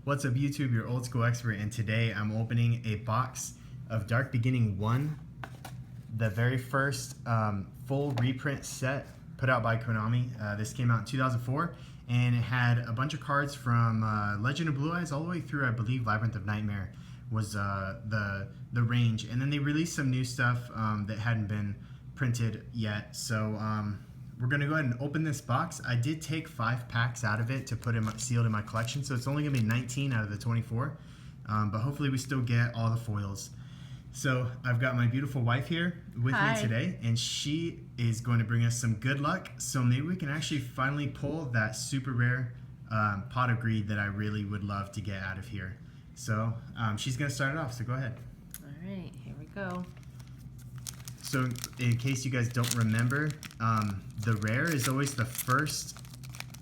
What's up YouTube, your old school expert, and today I'm opening a box of Dark Beginning 1, the very first full reprint set put out by Konami. This came out in 2004 and it had a bunch of cards from Legend of Blue Eyes all the way through, I believe, Labyrinth of Nightmare was the range, and then they released some new stuff that hadn't been printed yet. So we're gonna go ahead and open this box. I did take 5 packs out of it to put sealed in my collection, so it's only gonna be 19 out of the 24, but hopefully we still get all the foils. So I've got my beautiful wife here with me today, and she is going to bring us some good luck, so maybe we can actually finally pull that super rare Pot of Greed that I really would love to get out of here. So she's gonna start it off, so go ahead. All right, here we go. So in case you guys don't remember, the rare is always the first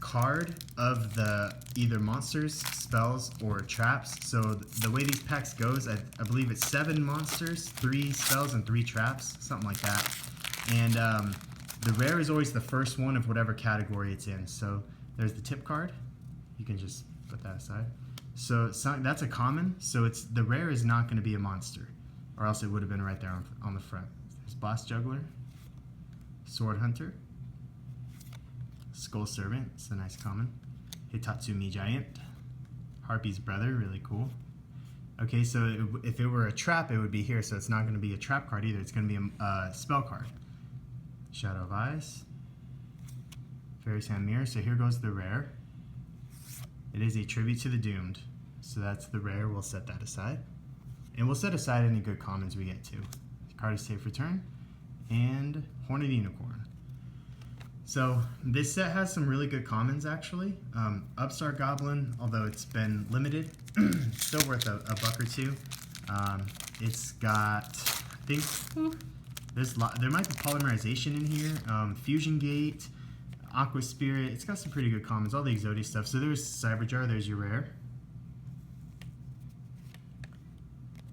card of the either monsters, spells, or traps. So the way these packs goes, I believe it's 7 monsters, 3 spells, and 3 traps, something like that. And the rare is always the first one of whatever category it's in. So there's the tip card. You can just put that aside. So that's a common. So the rare is not going to be a monster, or else it would have been right there on the front. There's Boss Juggler, Sword Hunter, Skull Servant, it's a nice common, Hitatsumi Giant, Harpy's Brother, really cool. Okay, so if it were a trap, it would be here, so it's not going to be a trap card either, it's going to be a spell card. Shadow of Eyes, Fairy's Hand Mirror, so here goes the rare. It is a tribute to the doomed, so that's the rare, we'll set that aside. And we'll set aside any good commons we get to. Card is safe for turn, and Horned Unicorn. So this set has some really good commons actually. Upstart Goblin, although it's been limited, still worth a buck or two. It's got, I think, there might be Polymerization in here, Fusion Gate, Aqua Spirit. It's got some pretty good commons, all the Exodia stuff. So there's Cyberjar, there's your rare.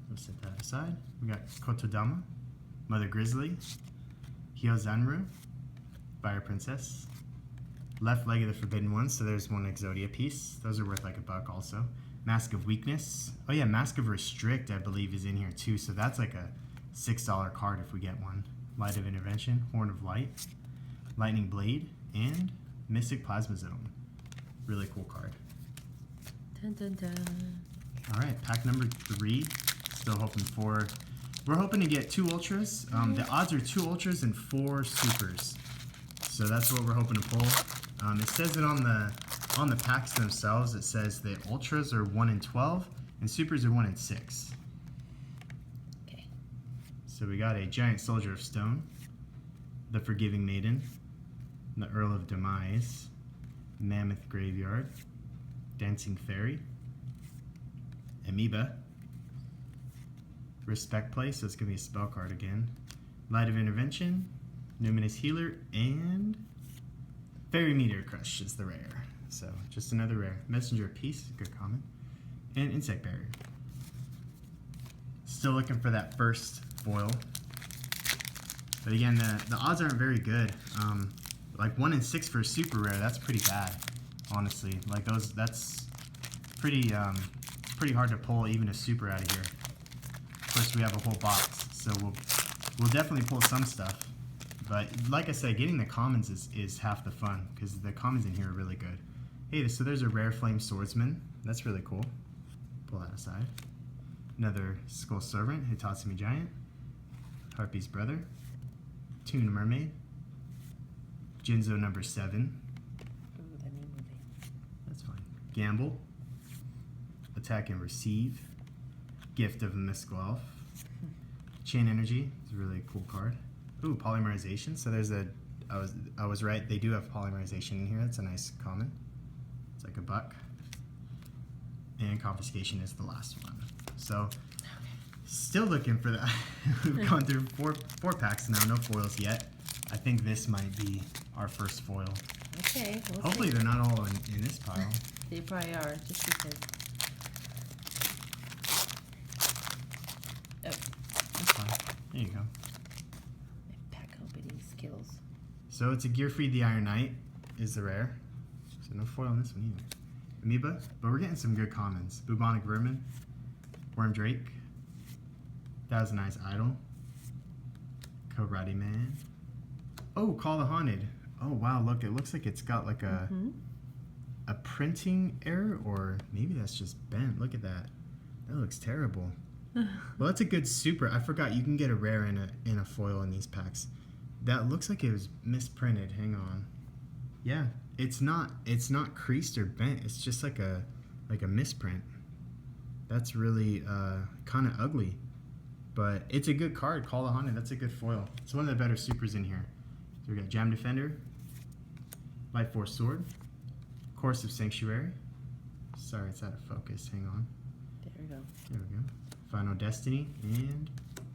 Let's set that aside. We got Kotodama, Mother Grizzly, Hyozanru, Fire Princess, Left Leg of the Forbidden One, so there's 1 Exodia piece. Those are worth like a buck also. Mask of Weakness. Oh yeah, Mask of Restrict I believe is in here too, so that's like a $6 card if we get one. Light of Intervention, Horn of Light, Lightning Blade, and Mystic Plasma Zone. Really cool card. Dun, dun, dun. Alright, pack number 3. Still hoping for, we're hoping to get 2 ultras. The odds are 2 ultras and 4 supers. So that's what we're hoping to pull. It says it on the packs themselves. It says that ultras are 1 in 12 and supers are 1 in 6. Okay. So we got a Giant Soldier of Stone, the Forgiving Maiden, the Earl of Demise, Mammoth Graveyard, Dancing Fairy, Amoeba, Respect Place, so it's going to be a spell card again, Light of Intervention, Numinous Healer, and Fairy Meteor Crush is the rare. So just another rare. Messenger of Peace, good common, and Insect Barrier. Still looking for that first foil, but again the odds aren't very good. Like 1 in 6 for a super rare, that's pretty bad, honestly. Like that's pretty hard to pull even a super out of here. Of course, we have a whole box, so we'll definitely pull some stuff. But like I said, getting the commons is half the fun, because the commons in here are really good. Hey, so there's a rare Flame Swordsman. That's really cool. Pull that aside. Another Skull Servant, Hitatsumi Giant, Harpy's Brother, Toon Mermaid, Jinzo number 7. Ooh, that new movie. That's fine. Gamble, Attack and Receive, Gift of a Mystical Elf, Chain Energy, it's a really cool card. Ooh, Polymerization, so there's I was right, they do have Polymerization in here, that's a nice common. It's like a buck. And Confiscation is the last one. So, still looking for that. We've gone through four packs now, no foils yet. I think this might be our first foil. Okay, we'll Hopefully see. they're not all in this pile. They probably are, just because. Oh, That's fine. There you go. my pack opening skills. So it's a Gearfried the Iron Knight is the rare. So no foil on this one either. Amoeba, but we're getting some good commons. Bubonic Vermin, Worm Drake, that was a nice idol. Karate Man. Oh, Call the Haunted. Oh wow, look, it looks like it's got like a printing error, or maybe that's just bent. Look at that. That looks terrible. Well, that's a good super. I forgot you can get a rare in a foil in these packs. That looks like it was misprinted. Hang on. Yeah, it's not creased or bent. It's just like a misprint. That's really kind of ugly, but it's a good card. Call the Haunted. That's a good foil. It's one of the better supers in here. So we got Jam Defender, Light Force Sword, Course of Sanctuary. Sorry, it's out of focus. Hang on. There we go. There we go. Final Destiny and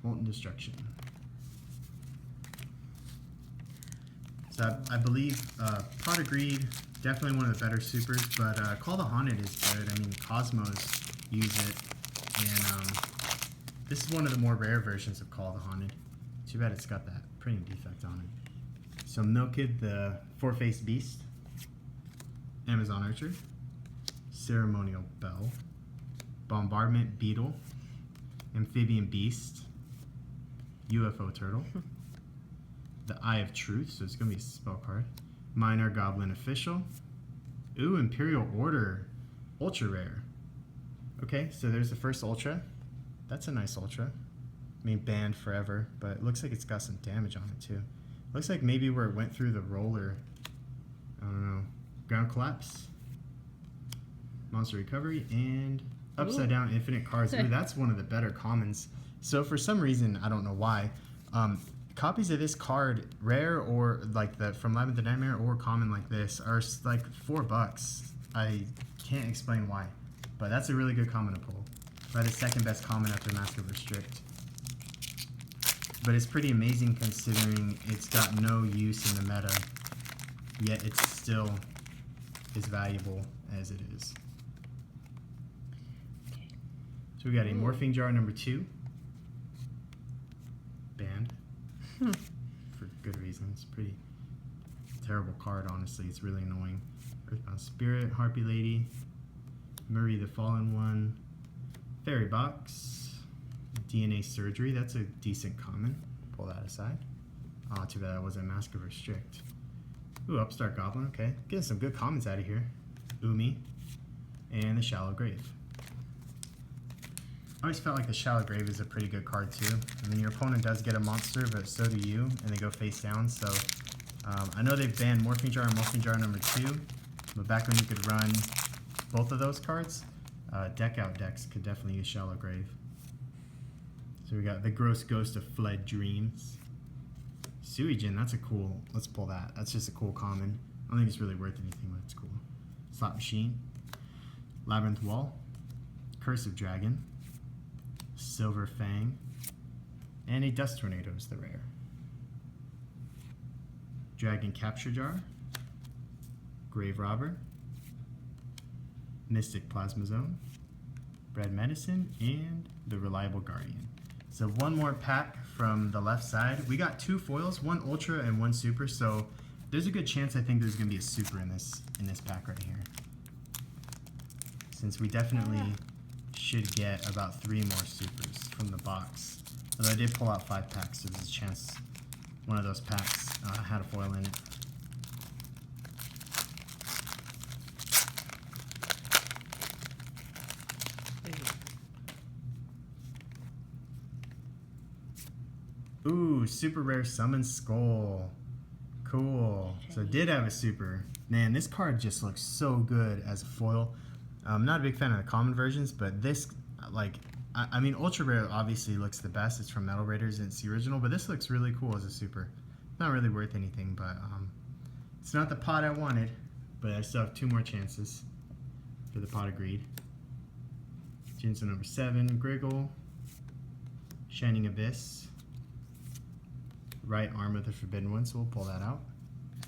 Molten Destruction. So I believe Pot of Greed, definitely one of the better supers, but Call the Haunted is good. I mean, Cosmos use it, and this is one of the more rare versions of Call the Haunted. Too bad it's got that printing defect on it. So Milkid, the Four-Faced Beast, Amazon Archer, Ceremonial Bell, Bombardment Beetle, Amphibian Beast, UFO Turtle, the Eye of Truth, so it's going to be a spell card, Minor Goblin Official, ooh, Imperial Order, Ultra Rare. Okay, so there's the first Ultra. That's a nice Ultra. I mean, banned forever, but it looks like it's got some damage on it too. Looks like maybe where it went through the roller, I don't know, Ground Collapse, Monster Recovery, and Upside Down Infinite Cards. Ooh, that's one of the better commons. So for some reason, I don't know why, copies of this card, rare or like the from Labyrinth of Nightmare or common like this, are like $4. I can't explain why, but that's a really good common to pull. Probably the second best common after Mask of Restrict. But it's pretty amazing considering it's got no use in the meta, yet it's still as valuable as it is. Okay. So we got a Morphing Jar number 2. Banned. For good reasons. Pretty terrible card, honestly. It's really annoying. Earthbound Spirit, Harpy Lady, Murray the Fallen One, Fairy Box, DNA Surgery. That's a decent common. Pull that aside. Oh, too bad that wasn't Mask of Restrict. Ooh, Upstart Goblin. Okay. Getting some good commons out of here. Umi. And the Shallow Grave. I always felt like the Shallow Grave is a pretty good card too. I mean, your opponent does get a monster, but so do you, and they go face down. So I know they've banned Morphing Jar and Morphing Jar number 2, but back when you could run both of those cards, deck out decks could definitely use Shallow Grave. So we got the Gross Ghost of Fled Dreams. Suijin, that's a cool, let's pull that. That's just a cool common. I don't think it's really worth anything, but it's cool. Slot Machine, Labyrinth Wall, Curse of Dragon, Silver Fang, and a Dust Tornado is the rare. Dragon Capture Jar, Grave Robber, Mystic Plasma Zone, Bread Medicine, and the Reliable Guardian. So one more pack from the left side. We got 2 foils, 1 Ultra and 1 Super, so there's a good chance I think there's going to be a Super in this pack right here. Since we definitely should get about 3 more Supers from the box. Although I did pull out 5 packs, so there's a chance one of those packs had a foil in it. Ooh, super rare Summon Skull. Cool. So it did have a super. Man, this card just looks so good as a foil. I'm not a big fan of the common versions, but this, like, I mean, Ultra Rare obviously looks the best. It's from Metal Raiders and it's the original, but this looks really cool as a super. Not really worth anything, but it's not the pot I wanted, but I still have 2 more chances for the Pot of Greed. Jinzo number 7, Griggle, Shining Abyss, Right Arm of the Forbidden One, so we'll pull that out.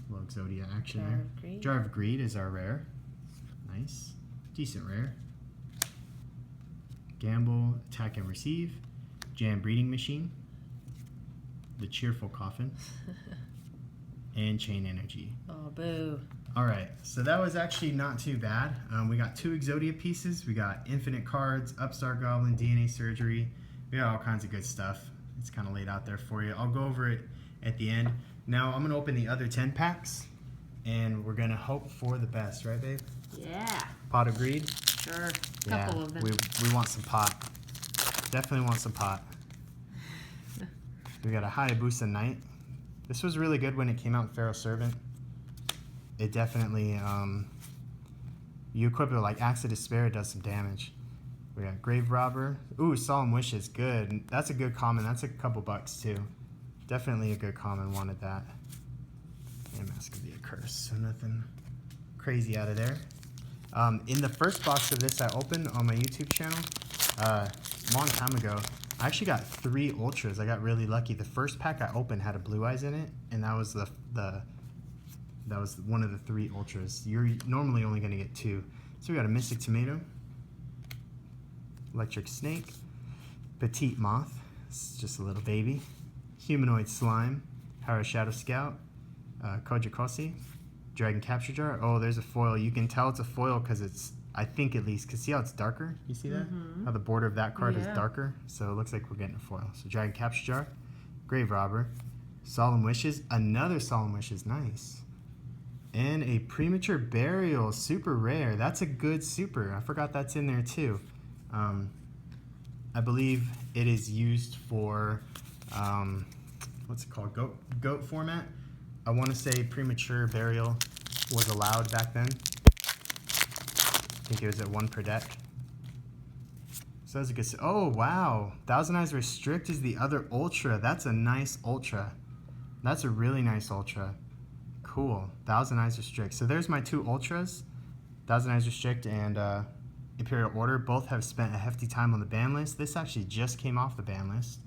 A little Exodia action there. Jar of Greed is our rare. Nice. Decent rare. Gamble, Attack and Receive, Jam Breeding Machine, the Cheerful Coffin, and Chain Energy. Oh, boo. All right, so that was actually not too bad. We got 2 Exodia pieces. We got Infinite Cards, Upstart Goblin, DNA Surgery. We got all kinds of good stuff. It's kind of laid out there for you. I'll go over it at the end. Now I'm gonna open the other 10 packs, and we're gonna hope for the best, right, babe? Yeah. Pot of Greed. Sure. Yeah, Couple of them. we want some pot. Definitely want some pot. We got a Hayabusa Knight. This was really good when it came out in Pharaoh Servant. It definitely, you equip it with like Axe of Despair, it does some damage. We got Grave Robber. Ooh, Solemn Wishes, good. That's a good common. That's a couple bucks too. Definitely a good common, wanted that. And Mask of the Accursed, so nothing crazy out of there. In the first box of this I opened on my YouTube channel, a long time ago, I actually got 3 Ultras. I got really lucky. The first pack I opened had a Blue Eyes in it, and that was that was one of the 3 Ultras. You're normally only going to get 2. So we got a Mystic Tomato, Electric Snake, Petite Moth, it's just a little baby, Humanoid Slime, Hara Shadow Scout, Kojikosi, Dragon Capture Jar. Oh, there's a foil. You can tell it's a foil because it's, I think at least, because see how it's darker? You see that? How the border of that card is darker? So it looks like we're getting a foil. So Dragon Capture Jar, Grave Robber, Solemn Wishes, another Solemn Wishes, nice. And a Premature Burial, super rare. That's a good super. I forgot that's in there too. I believe it is used for, what's it called, goat format. I want to say Premature Burial was allowed back then. I think it was at 1 per deck. So that's a good, oh wow. Thousand Eyes Restrict is the other Ultra. That's a nice Ultra. That's a really nice Ultra. Cool. Thousand Eyes Restrict. So there's my 2 Ultras. Thousand Eyes Restrict and Imperial Order. Both have spent a hefty time on the ban list. This actually just came off the ban list.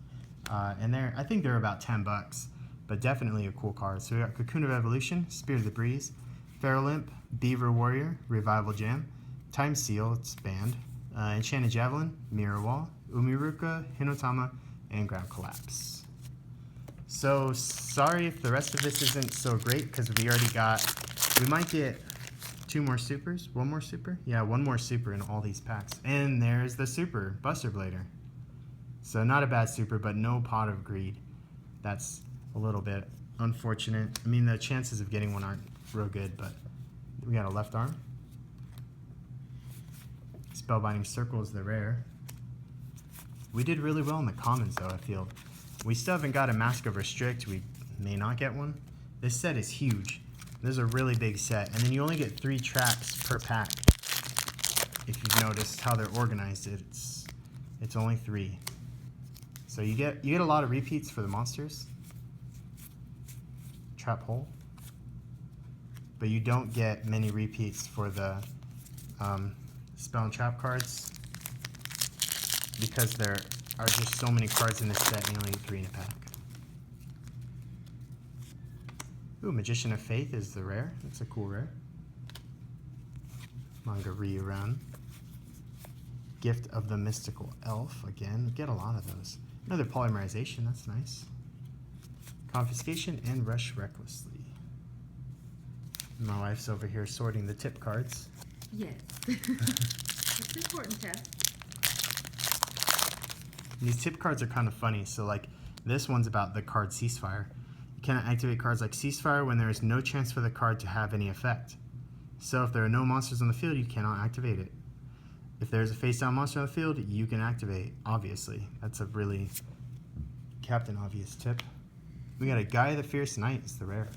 And I think they're about 10 bucks. But definitely a cool card. So we got Cocoon of Evolution, Spirit of the Breeze, Feral Imp, Beaver Warrior, Revival Jam, Time Seal, it's banned, Enchanted Javelin, Mirror Wall, Umiruka, Hinotama, and Ground Collapse. So sorry if the rest of this isn't so great because we might get 2 more supers, 1 more super? Yeah, 1 more super in all these packs. And there's the super, Buster Blader. So not a bad super, but no Pot of Greed. That's a little bit unfortunate. I mean, the chances of getting one aren't real good, but we got a left arm. Spellbinding Circle is the rare. We did really well in the commons, though, I feel. We still haven't got a Mask of Restrict. We may not get one. This set is huge. This is a really big set. And then you only get 3 traps per pack. If you've noticed how they're organized, it's only 3. So you get a lot of repeats for the monsters. Trap Hole. But you don't get many repeats for the spell and trap cards because there are just so many cards in this set and you only get 3 in a pack. Ooh, Magician of Faith is the rare. That's a cool rare. Manga Rerun. Gift of the Mystical Elf. Again, get a lot of those. Another Polymerization, that's nice. Confiscation and Rush Recklessly. My wife's over here sorting the tip cards. Yes. It's important, Tess. These tip cards are kind of funny. So like this one's about the card Ceasefire. You cannot activate cards like Ceasefire when there is no chance for the card to have any effect. So if there are no monsters on the field, you cannot activate it. If there's a face-down monster on the field, you can activate, obviously. That's a really Captain Obvious tip. We got a Gaia the Fierce Knight, it's the rare.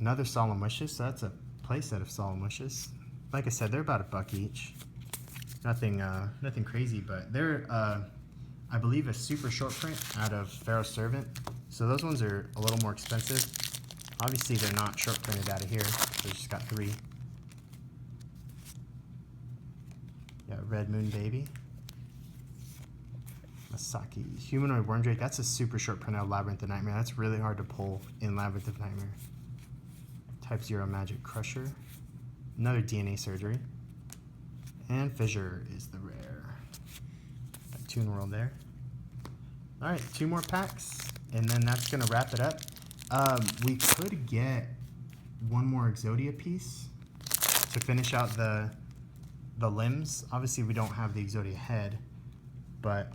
Another Solemn Wishes, so that's a playset of Solemn Wishes. Like I said, they're about $1 each. Nothing crazy, but they're, I believe, a super short print out of Pharaoh Servant. So those ones are a little more expensive. Obviously, they're not short printed out of here. So just got 3. Got Red Moon Baby. Masaki. Humanoid Wormdrake. That's a super short print out of Labyrinth of Nightmare. That's really hard to pull in Labyrinth of Nightmare. Type 0 Magic Crusher. Another DNA Surgery. And Fissure is the rare. Got Toon World there. Alright, 2 more packs. and then that's gonna wrap it up. We could get one more Exodia piece to finish out the limbs. Obviously, we don't have the Exodia head, but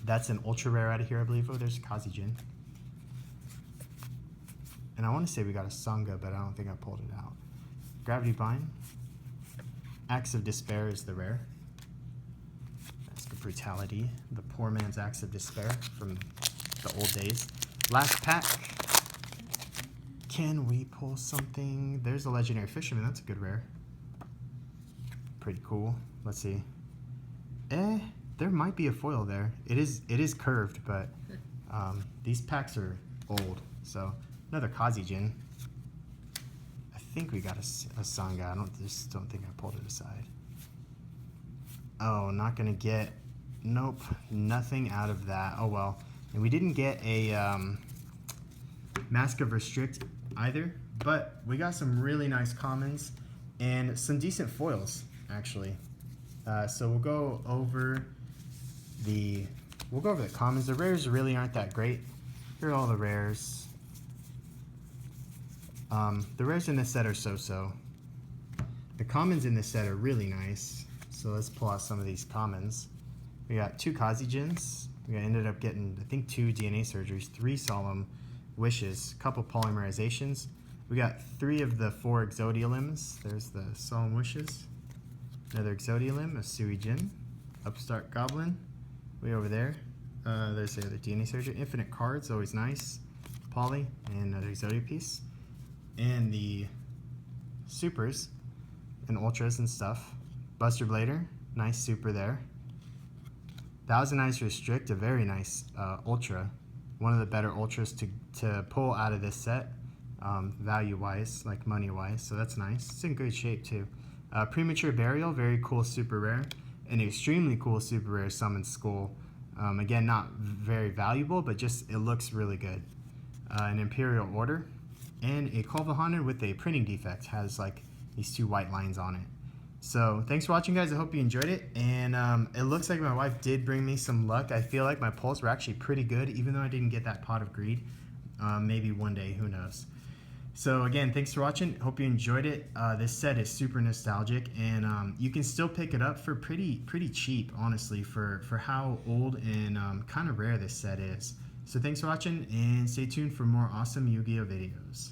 that's an ultra rare out of here, I believe. Oh, there's Kazijin. And I want to say we got a Sangha, but I don't think I pulled it out. Gravity Bind. Acts of Despair is the rare. That's the Brutality. The poor man's Acts of Despair from the old days. Last pack. Can we pull something? There's a Legendary Fisherman. That's a good rare. Pretty cool. Let's see. There might be a foil there. It is curved, but these packs are old. So another Kazijin. I think we got a Sangha. I just don't think I pulled it aside. Oh, not gonna get. Nope, nothing out of that. Oh well. And we didn't get a Mask of Restrict either, but we got some really nice commons and some decent foils actually. So we'll go over the commons. The rares really aren't that great. Here are all the rares. The rares in this set are so-so. The commons in this set are really nice. So let's pull out some of these commons. We got 2 Kazijins. We ended up getting, I think, 2 DNA surgeries, 3 Solemn Wishes, a couple polymerizations. We got 3 of the 4 Exodia limbs. There's the Solemn Wishes. Another Exodia limb, a Suijin. Upstart Goblin. Way over there. There's the other DNA surgery. Infinite Cards, always nice. Poly, and another Exodia piece. And the supers and ultras and stuff. Buster Blader, nice super there. That was a nice restrict, a very nice ultra. One of the better ultras to pull out of this set, value-wise, like money-wise, so that's nice. It's in good shape too. Premature Burial, very cool super rare. An extremely cool super rare Summon Skull. Again, not very valuable, but just it looks really good. An Imperial Order. And a Kulvahanen with a printing defect, has like these 2 white lines on it. So thanks for watching, guys. I hope you enjoyed it. And it looks like my wife did bring me some luck. I feel like my pulls were actually pretty good, even though I didn't get that Pot of Greed. Maybe one day, who knows. So again, thanks for watching. Hope you enjoyed it. This set is super nostalgic, and you can still pick it up for pretty cheap, honestly, for how old and kind of rare this set is. So thanks for watching, and stay tuned for more awesome Yu-Gi-Oh videos.